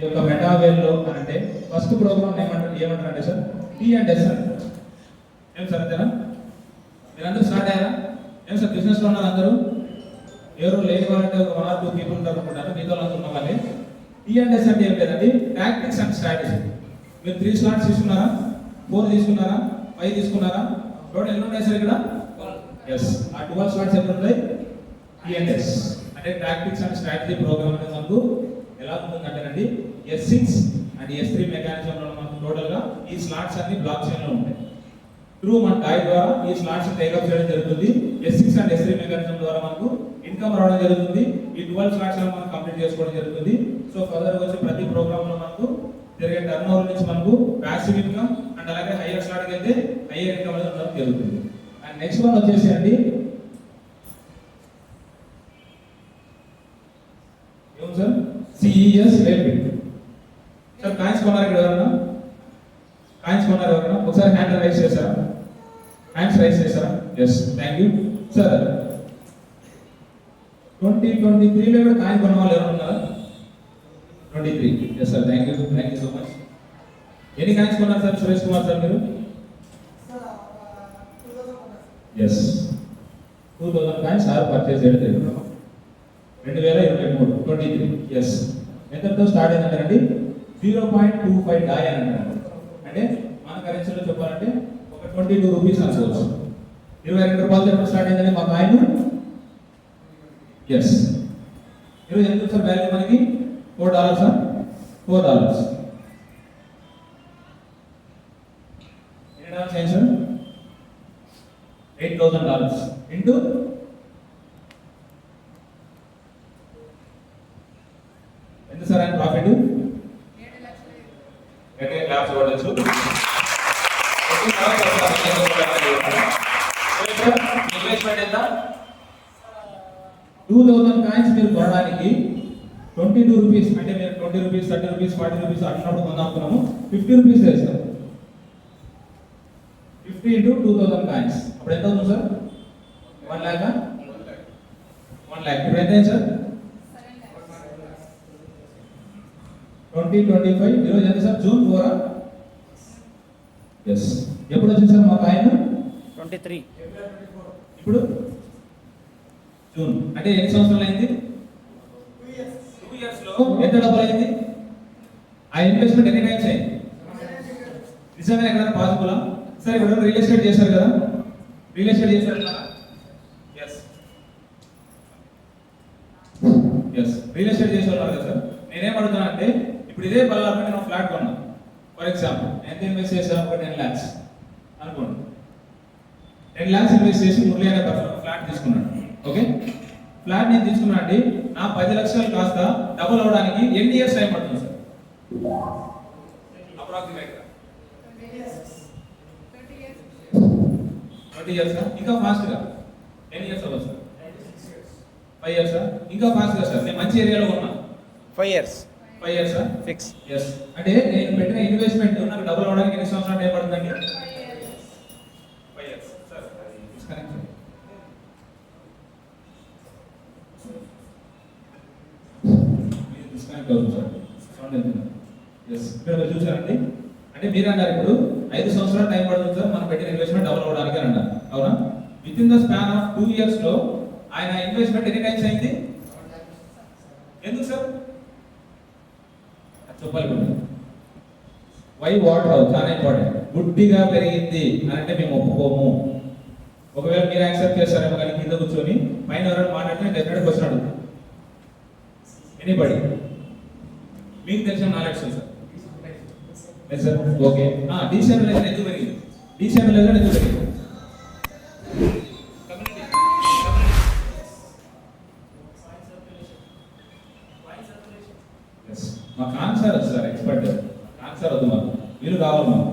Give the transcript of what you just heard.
ఈ యొక్క మెటావేల్లో అంటే ఫస్ట్ ప్రోగ్రామ్ ఏమంటారంటే సార్ T&S ఏం సార్ అంతేనా? మీరందరూ స్టార్ట్ అయ్యారా? ఏం సార్ బిజినెస్లో ఉన్నారు అందరూ? ఎవరు లేని వాళ్ళంటే ఒక 1 or 2 పీపుల్ ఉంటారు అనుకుంటారు, మీతో ఉన్న వాళ్ళే. T&S అంటే ఏం లేదండి, టాక్టిక్స్ అండ్ స్ట్రాటజీ. మీరు 3 స్లాట్స్ తీసుకున్నారా, 4 తీసుకున్నారా, 5 తీసుకున్నారా? టోటల్ ఎన్ని ఉన్నాయి సార్ ఇక్కడ? ఎస్, ఆ 12 స్లాట్స్ ఎన్ని ఉంటాయి? T&S అంటే టాక్టిక్స్ అండ్ స్ట్రాటజీ ప్రోగ్రామ్ అనేది మనకు ఎలా ఉంటుందంటేనండి S6 అండ్ S3 మెకానిజంలో మనకు టోటల్గా ఈ స్లాట్స్ అన్ని బ్లాక్ చైన్లో ఉంటాయి. త్రూ మన డై ద్వారా ఈ స్లాట్స్ టేకప్ చేయడం జరుగుతుంది. S6 అండ్ S3 మెకానిజం ద్వారా మనకు ఇన్కమ్ రావడం జరుగుతుంది. ఈ 12 స్లాట్స్ మనం కంప్లీట్ చేసుకోవడం జరుగుతుంది. సో ఫర్దర్ వచ్చి ప్రతి ప్రోగ్రామ్ లో మనకు జరిగే టర్న్ ఓవర్ నుంచి మనకు ప్యాసివ్ ఇన్కమ్ అండ్ అలాగే హైయర్ స్లాట్కి అయితే హైయర్ ఇన్కమ్ అనేది ఉండడం జరుగుతుంది. అండ్ నెక్స్ట్ వన్ వచ్చేసి అండి ఏం sir CES rate. Sir coins కొన్నారు ఇక్కడ ఎవరన్నా? కాయిన్స్ కొన్నారు ఎవరన్నా? ఒకసారి హ్యాండ్ రైస్ చేశారా? హ్యాండ్స్ రైస్ చేశారా? Yes, thank you sir. 2023 లో కూడా కాయిన్ కొన్న వాళ్ళు ఎవరు ఉన్నారా? 23. Yes sir, thank you so much. ఎన్ని కాయిన్స్ కొన్నారు సార్ సురేష్ కుమార్ సార్ మీరు? ఎస్, 2000 కాయిన్స్ సార్ పర్చేస్ చేయడం జరిగింది 2023 23. ఎస్, ఎంతతో స్టార్ట్ అయిందంటే 0.25 డాయ్ అని అంటారు. అంటే మన కరెన్సీలో చెప్పాలంటే ఒక 22 రూపీస్ అనుకోవచ్చు. 22 రూపాయలతో ఎప్పుడు స్టార్ట్ అయిందండి మా కాయిన్? ఎస్, ఈరోజు ఎంత సార్ వాల్యూ మనకి? $4 సార్, $4. ఎన్ని డాలర్స్ అయింది సార్? $8,000 ఇంటూ ఎంత సార్ ఆయన ప్రాఫిట్? 7 lakhs చూడొచ్చు. ఇన్వెస్ట్మెంట్ ఎంత? 2000 కాయిన్స్ మీరు కొనడానికి 22 రూపీస్ అంటే మీరు 20 రూపీస్ 30 రూపీస్ 40 రూపీస్ అట్టినప్పుడు కొందాం 50 రూపీస్ వేస్తారు. 50 into 2000 కాయిన్స్ అప్పుడు ఎంత అవుతుంది సార్? 1 lakh. 1 lakh ఇప్పుడు ఎంత అయింది సార్? 2025. ఈరోజు ఎంత సార్? జూన్ 4. ఎస్, ఎప్పుడు వచ్చింది సార్ మా కాయిన్? 23. ఇప్పుడు జూన్ అంటే ఎన్ని సంవత్సరాలు అయింది? 2 years లో ఎంత డబ్బులు అయింది? ఆ ఇన్వెస్ట్మెంట్ ఎన్ని టైమ్స్ అయింది? నిజంగా ఎక్కడైనా పాసిబులా? సార్ ఇప్పుడు రియల్ ఎస్టేట్ చేశారు కదా, రియల్ ఎస్టేట్ చేశారు కదా? ఎస్ ఎస్, రియల్ ఎస్టేట్ చేసేవాళ్ళు కదా సార్. నేనేం అడుగుతాను అంటే ఇప్పుడు ఇదే పల్లాలో నేను ఫ్లాట్ కొన్నాను. ఫర్ ఎగ్జాంపుల్ ఎంత ఇన్వెస్ట్ చేశాను? ఒక 10 lakhs అనుకోండి. 10 lakhs ఇన్వెస్ట్ చేసి మురళి అనే పర్సన్ ఫ్లాట్ తీసుకున్నాడు. ఓకే, ఫ్లాట్ నేను తీసుకున్నా అండి, నా 10 లక్షలు కాస్త డబుల్ అవడానికి ఎన్ని ఇయర్స్ టైం పడుతుంది సార్? అప్రాక్సిమేట్ గా 20 years. ఇంకా ఫాస్ట్ గా ఎన్ని ఇయర్స్ అవ్వచ్చు సార్? 5 years. ఇంకా ఫాస్ట్ గా సార్ నేను మంచి ఏరియాలో ఉన్నా 5 years. 5 years fix. ఎస్, అంటే నేను పెట్టిన ఇన్వెస్ట్మెంట్ నాకు డబుల్ అవడానికి ఎన్ని సంవత్సరాలు టైం పడుతుందండి? 5 years సార్. డిస్కనెక్ట్ అవుతుంది సార్, సౌండ్ వెళ్తుంది. ఎస్, ఇక్కడ మీరు చూసారండి, అంటే మీరు అన్నారు ఇప్పుడు 5 సంవత్సరాలు టైం పడుతుంది సార్ మనం పెట్టిన ఇన్వెస్ట్మెంట్ డబుల్ అవడానికి అని అన్నారు. అవునా? With in the span of 2 years లో ఆయన ఇన్వెస్ట్మెంట్ ఎన్ని టైమ్స్ అయింది? ఎందుకు సార్ చెప్పాలి? వై వాట్ హౌ చాలా ఇంపార్టెంట్. గుడ్డిగా పెరిగింది అని అంటే మేము ఒప్పుకోము. ఒకవేళ మీరు యాక్సెప్ట్ చేస్తారేమో కానీ కింద కూర్చొని పైన ఎవరైనా మాట్లాడితే డెఫినెట్ క్వశ్చన్ అడుగుతాను. ఎనీబడి మీకు తెలిసిన knowledge sir? Yes sir. Okay, decentralisation ఎందుకు పెరిగింది? డీసెంట్రలైజేషన్ ఎందుకు పెరిగింది? మా కాన్సర్ సార్, ఎక్స్పర్ట్ కాన్సర్ వద్దు మాకు, మీరు కావాలి మాకు.